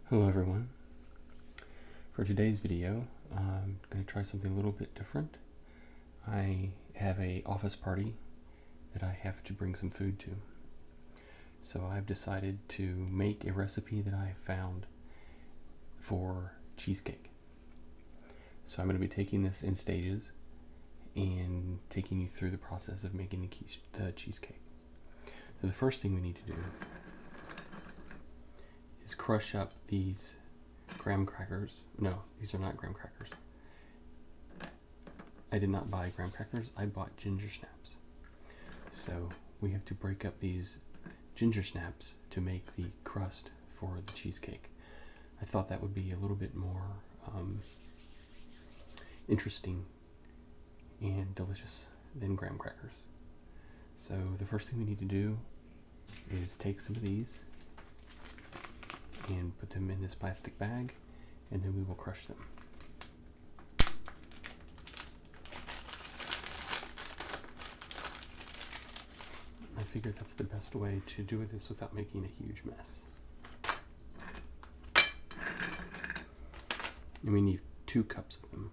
Hello everyone. For today's video, I'm going to try something a little bit different. I have an office party that I have to bring some food to. So I've decided to make a recipe that I found for cheesecake. So I'm going to be taking this in stages and taking you through the process of making the cheesecake. So the first thing we need to do is crush up these graham crackers. No, these are not graham crackers. I did not buy graham crackers, I bought ginger snaps. So we have to break up these ginger snaps to make the crust for the cheesecake. I thought that would be a little bit more interesting and delicious than graham crackers. So the first thing we need to do is take some of these and put them in this plastic bag, and then we will crush them. I figured that's the best way to do this without making a huge mess. And we need 2 cups of them.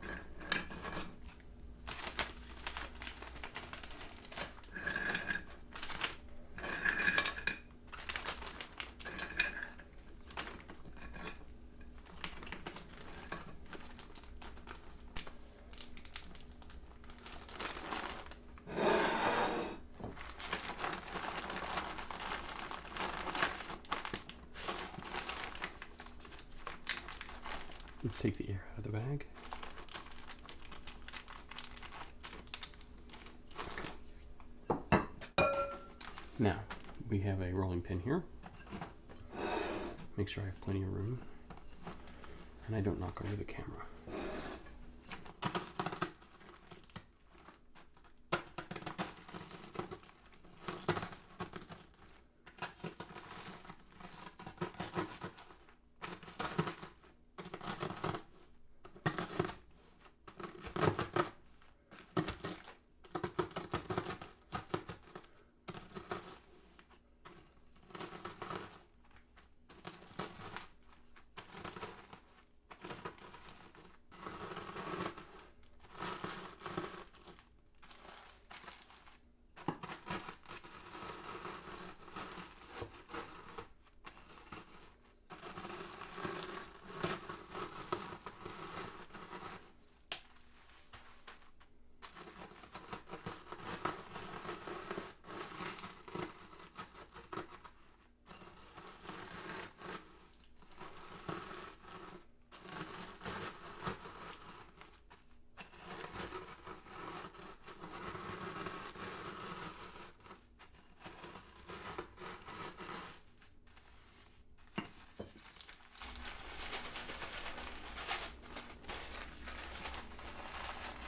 Let's take the air out of the bag. Okay. Now, we have a rolling pin here. Make sure I have plenty of room and I don't knock over the camera.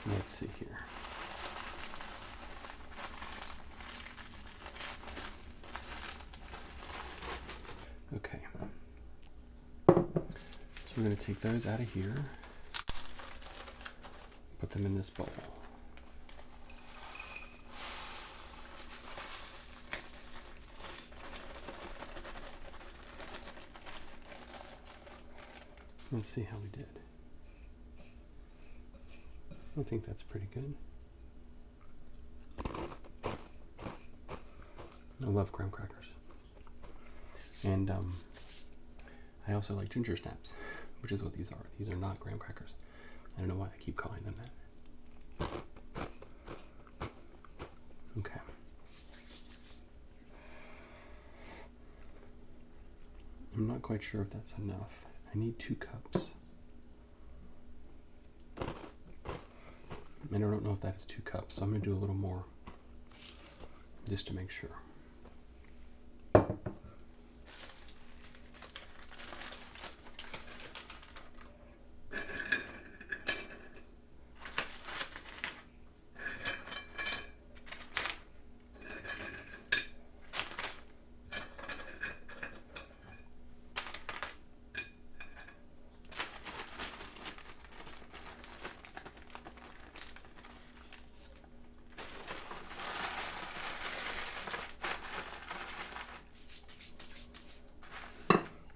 Let's see here. Okay. So we're going to take those out of here, put them in this bowl. Let's see how we did. I think that's pretty good. I love graham crackers. And I also like ginger snaps, which is what these are. These are not graham crackers. I don't know why I keep calling them that. Okay. I'm not quite sure if that's enough. I need 2 cups. And I don't know if that is 2 cups, so I'm going to do a little more just to make sure.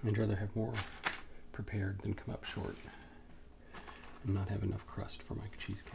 I'd rather have more prepared then come up short and not have enough crust for my cheesecake.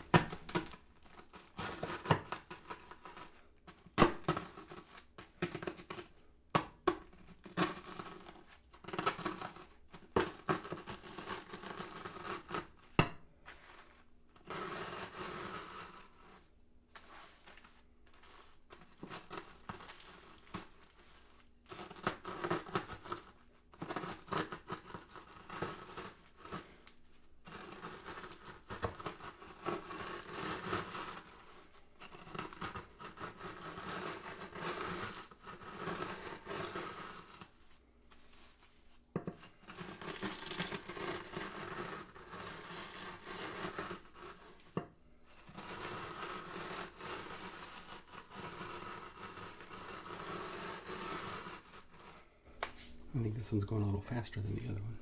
I think this one's going a little faster than the other one.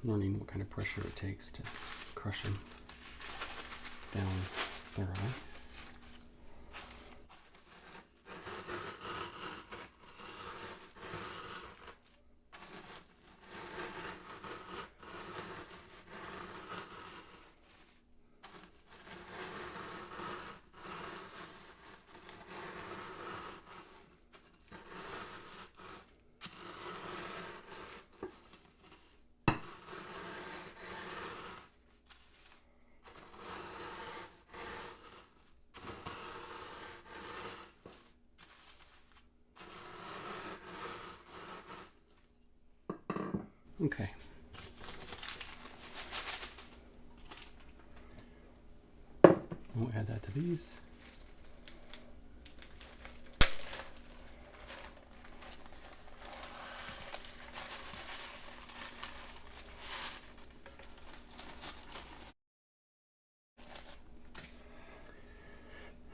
Learning what kind of pressure it takes to crush them down thoroughly. Okay. We'll add that to these.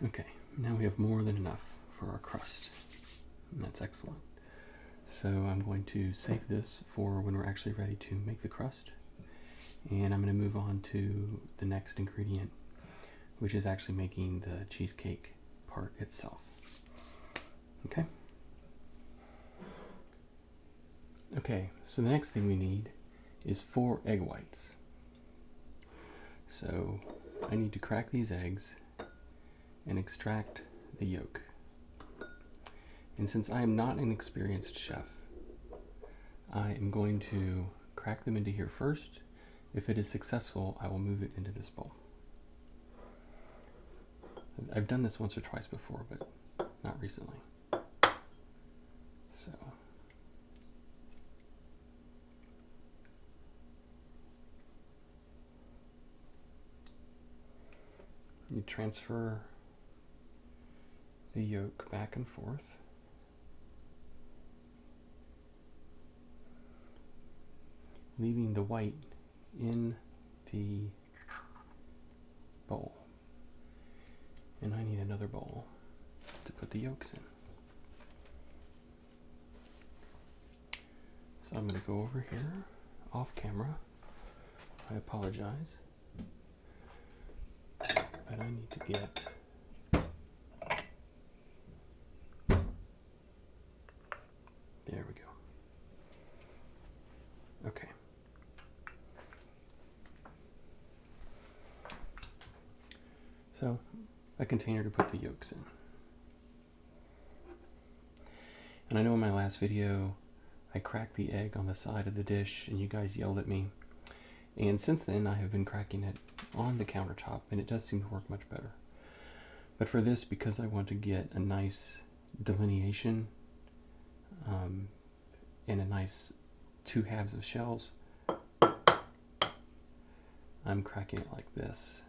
Okay, now we have more than enough for our crust, and that's excellent. So I'm going to save this for when we're actually ready to make the crust, and I'm going to move on to the next ingredient, which is actually making the cheesecake part itself. Okay? Okay, so the next thing we need is 4 egg whites. So I need to crack these eggs and extract the yolk. And since I am not an experienced chef, I am going to crack them into here first. If it is successful, I will move it into this bowl. I've done this once or twice before, but not recently. So you transfer the yolk back and forth. Leaving the white in the bowl. And I need another bowl to put the yolks in. So I'm going to go over here, off camera. I apologize, but I need to get there we go. Okay. So, a container to put the yolks in. And I know in my last video, I cracked the egg on the side of the dish and you guys yelled at me. And since then, I have been cracking it on the countertop and it does seem to work much better. But for this, because I want to get a nice delineation and a nice 2 halves of shells, I'm cracking it like this,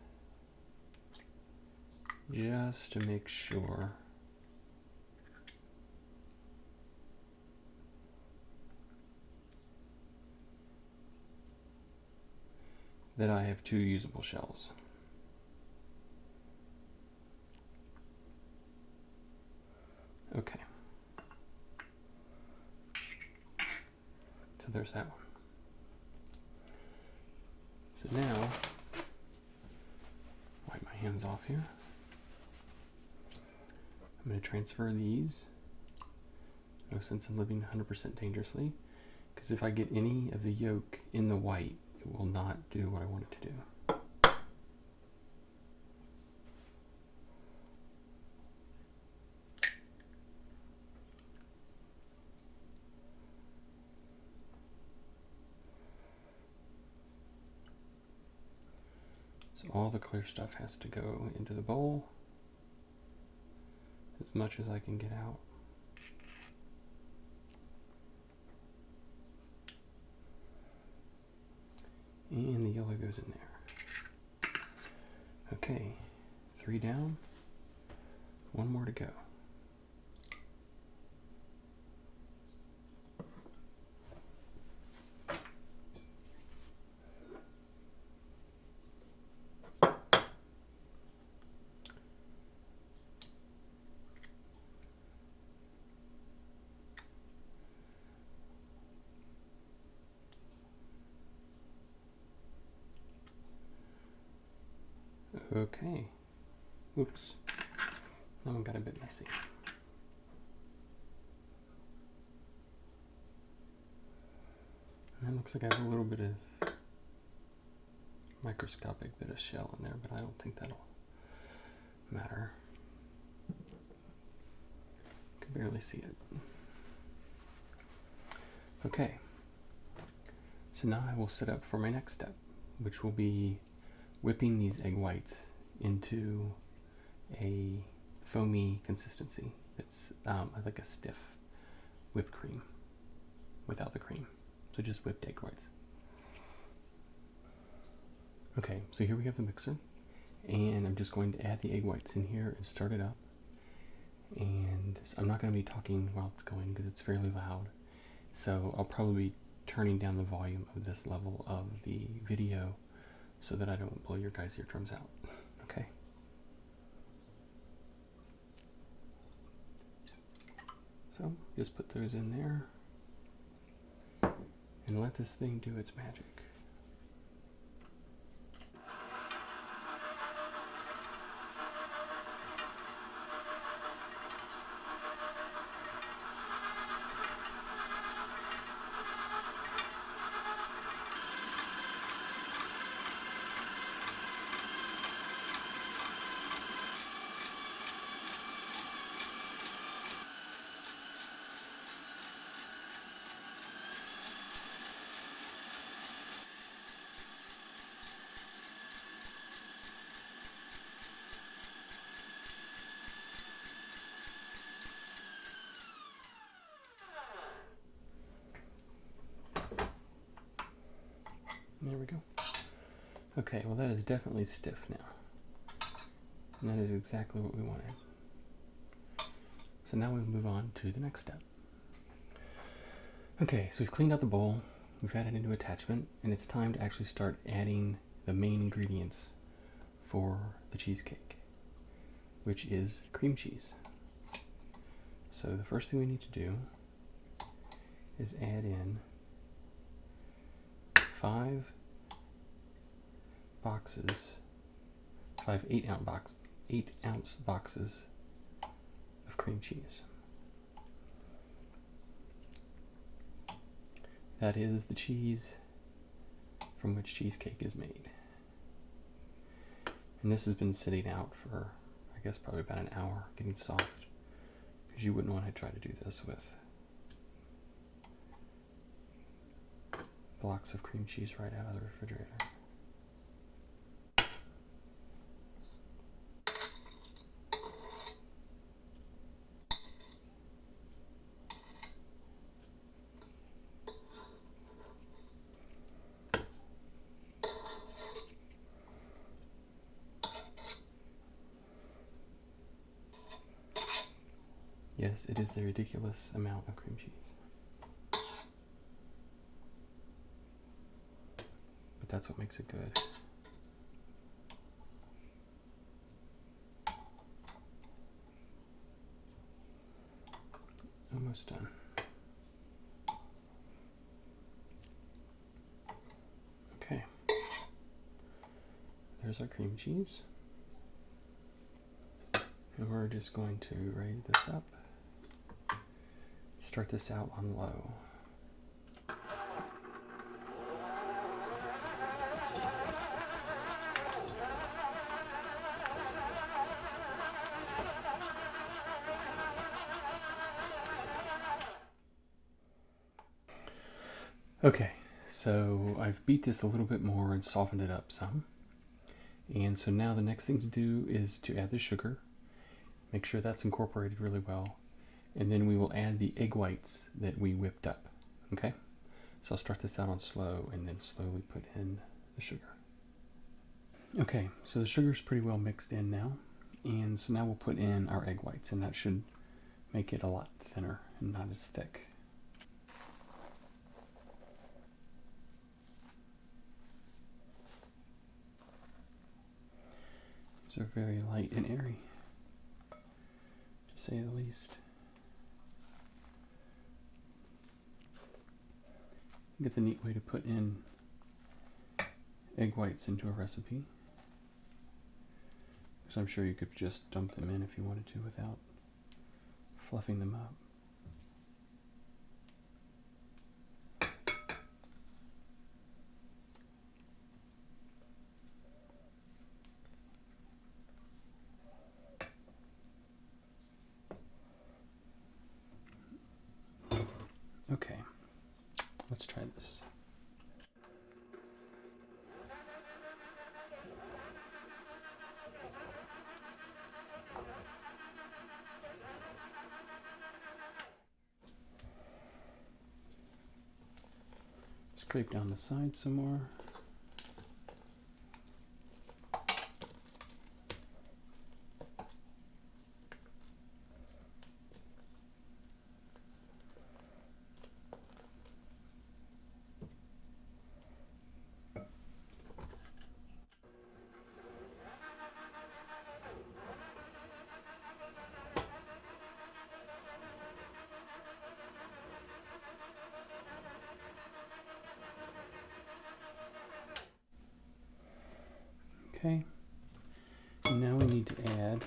just to make sure that I have 2 usable shells. Okay. So there's that one. So now, wipe my hands off here. I'm going to transfer these. No sense in living 100% dangerously, because if I get any of the yolk in the white, it will not do what I want it to do. So all the clear stuff has to go into the bowl, as much as I can get out. And the yellow goes in there. Okay, 3 down, 1 more to go. Okay, oops, that one got a bit messy. And it looks like I have a little bit of microscopic bit of shell in there, but I don't think that'll matter. Can barely see it. Okay, so now I will set up for my next step, which will be whipping these egg whites into a foamy consistency that's like a stiff whipped cream without the cream. So just whipped egg whites. Okay, so here we have the mixer, and I'm just going to add the egg whites in here and start it up. And I'm not going to be talking while it's going because it's fairly loud, so I'll probably be turning down the volume of this level of the video so that I don't blow your guys' eardrums out. Okay. So just put those in there and let this thing do its magic. There we go. Okay, well that is definitely stiff now. And that is exactly what we wanted. So now we move on to the next step. Okay, so we've cleaned out the bowl, we've added into attachment, and it's time to actually start adding the main ingredients for the cheesecake, which is cream cheese. So the first thing we need to do is add in 5 boxes, 5 8-ounce boxes of cream cheese. That is the cheese from which cheesecake is made. And this has been sitting out for, I guess, probably about an hour, getting soft, because you wouldn't want to try to do this with blocks of cream cheese right out of the refrigerator. Yes, it is a ridiculous amount of cream cheese. But that's what makes it good. Almost done. Okay. There's our cream cheese. And we're just going to raise this up, start this out on low. Okay, so I've beat this a little bit more and softened it up some. And so now the next thing to do is to add the sugar. Make sure that's incorporated really well. And then we will add the egg whites that we whipped up. Okay? So I'll start this out on slow and then slowly put in the sugar. Okay, so the sugar's pretty well mixed in now. And so now we'll put in our egg whites, and that should make it a lot thinner and not as thick. These are very light and airy, to say the least. I think it's a neat way to put in egg whites into a recipe. Because I'm sure you could just dump them in if you wanted to without fluffing them up. Okay, let's try this. Scrape down the side some more. Okay, and now we need to add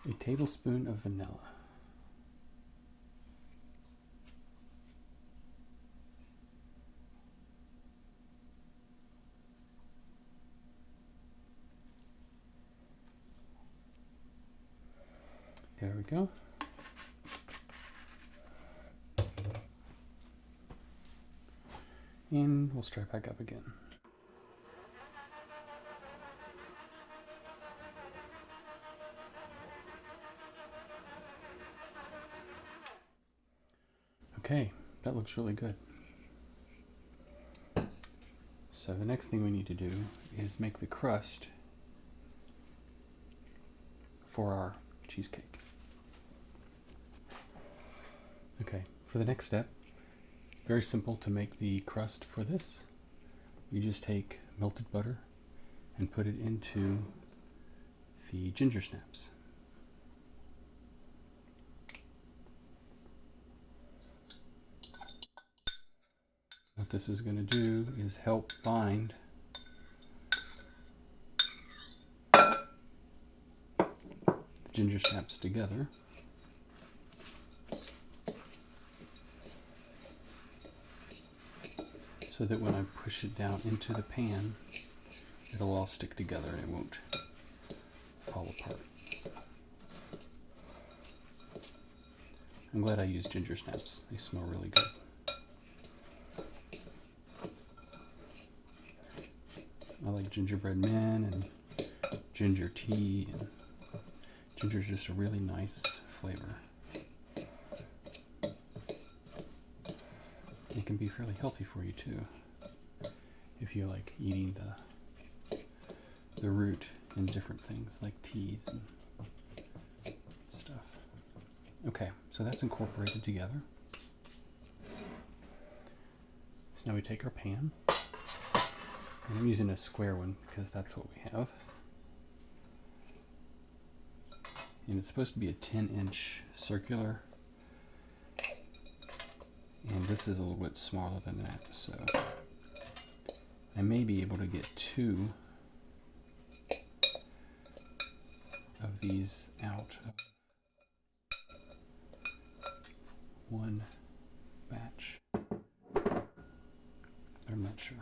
a tablespoon of vanilla. There we go. And we'll start back up again. Okay, that looks really good. So the next thing we need to do is make the crust for our cheesecake. Okay, for the next step, very simple to make the crust for this. You just take melted butter and put it into the ginger snaps. What this is going to do is help bind the ginger snaps together. So that when I push it down into the pan, it'll all stick together and it won't fall apart. I'm glad I used ginger snaps. They smell really good. I like gingerbread men and ginger tea, and ginger is just a really nice flavor. It can be fairly healthy for you too, if you like eating the root in different things like teas and stuff. Okay, so that's incorporated together. So now we take our pan, and I'm using a square one because that's what we have. And it's supposed to be a 10-inch circular. And this is a little bit smaller than that, so I may be able to get 2 of these out. one batch. I'm not sure.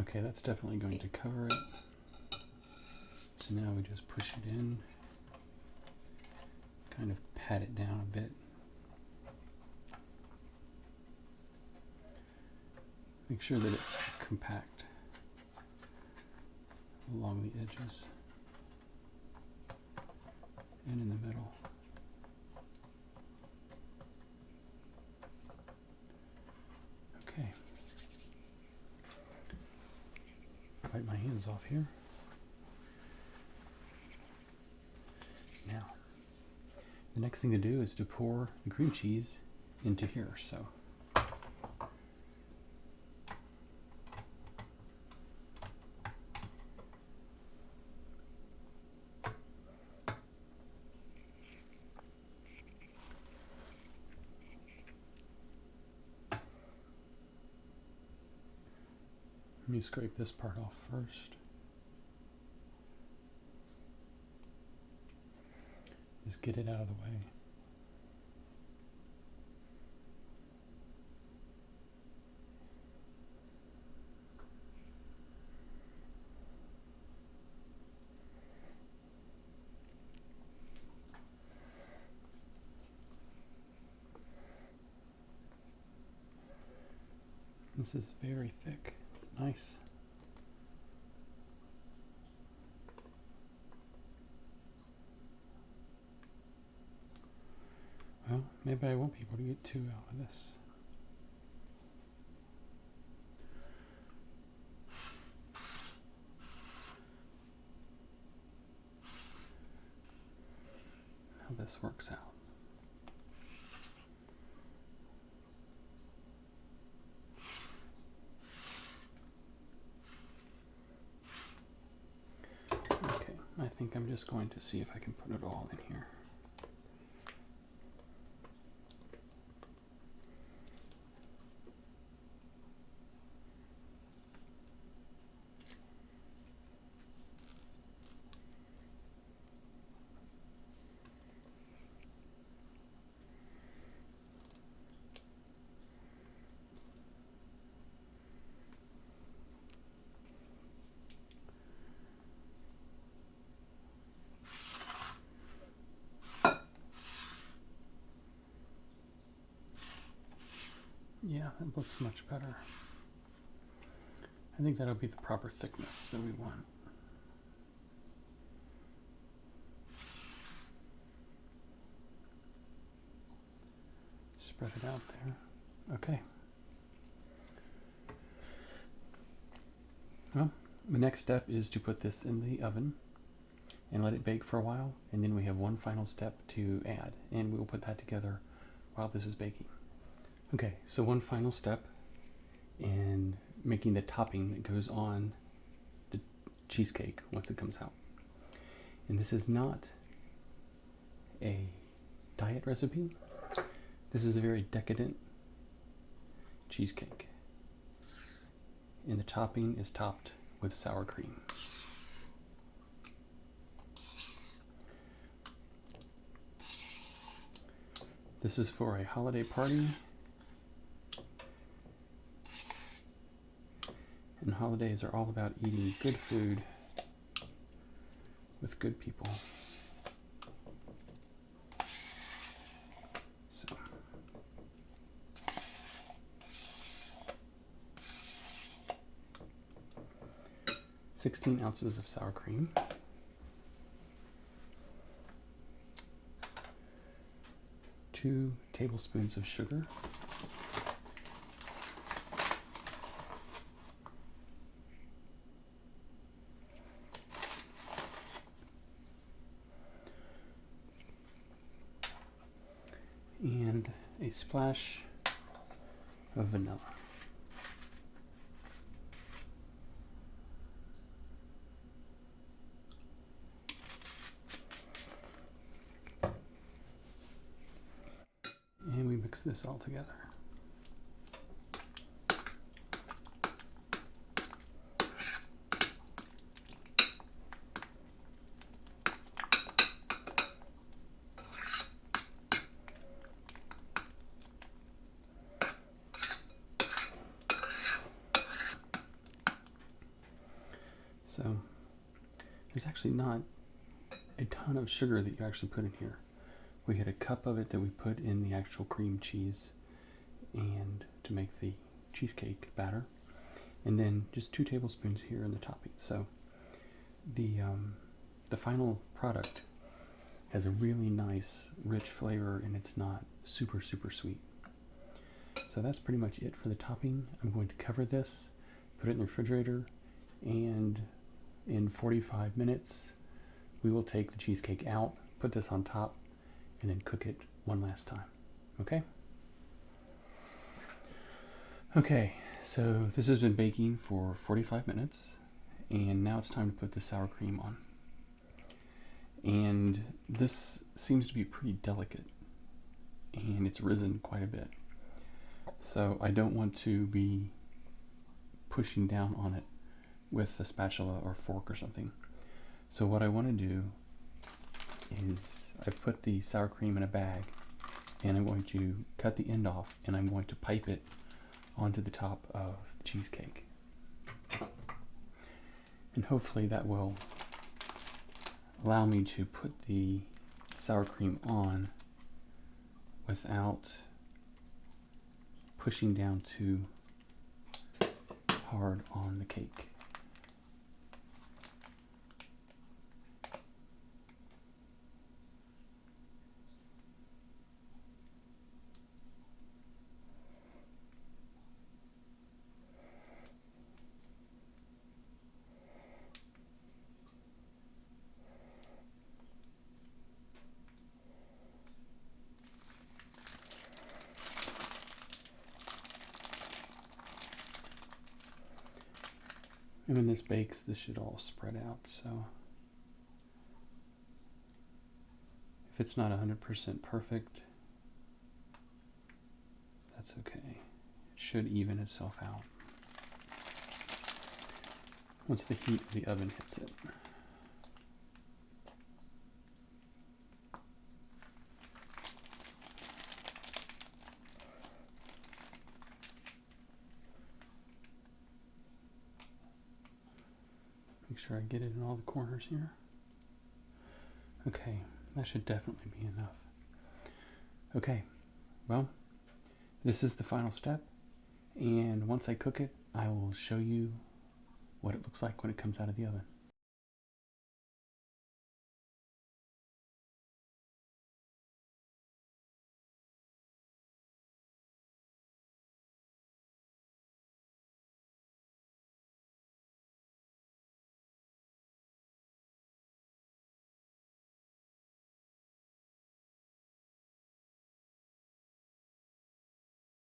Okay, that's definitely going to cover it. So now we just push it in, kind of pat it down a bit. Make sure that it's compact along the edges and in the middle. Okay. Wipe my hands off here. Now, the next thing to do is to pour the cream cheese into here. So let me scrape this part off first. Just get it out of the way. This is very thick. It's nice. Well, maybe I won't be able to get 2 out of this. How this works out. Okay, I think I'm just going to see if I can put it all in here. Yeah, that looks much better. I think that'll be the proper thickness that we want. Spread it out there. Okay. Well, the next step is to put this in the oven and let it bake for a while, and then we have one final step to add, and we'll put that together while this is baking. Okay, so one final step in making the topping that goes on the cheesecake once it comes out. And this is not a diet recipe. This is a very decadent cheesecake. And the topping is topped with sour cream. This is for a holiday party. And holidays are all about eating good food with good people. So, "16 ounces of sour cream, 2 tablespoons of sugar, and a splash of vanilla. And we mix this all together. So there's actually not a ton of sugar that you actually put in here. We had a cup of it that we put in the actual cream cheese and to make the cheesecake batter, and then just 2 tablespoons here in the topping. So the final product has a really nice rich flavor, and it's not super sweet. So that's pretty much it for the topping. I'm going to cover this, put it in the refrigerator, and in 45 minutes we will take the cheesecake out, put this on top, and then cook it one last time. Okay, so this has been baking for 45 minutes, and now it's time to put the sour cream on. And this seems to be pretty delicate, and it's risen quite a bit. So I don't want to be pushing down on it with a spatula or fork or something. So what I want to do is I've put the sour cream in a bag, and I'm going to cut the end off, and I'm going to pipe it onto the top of the cheesecake. And hopefully that will allow me to put the sour cream on without pushing down too hard on the cake. And when this bakes, this should all spread out. So if it's not 100% perfect, that's okay. It should even itself out once the heat of the oven hits it. Make sure I get it in all the corners here. Okay, that should definitely be enough. Okay, well, this is the final step, and once I cook it, I will show you what it looks like when it comes out of the oven.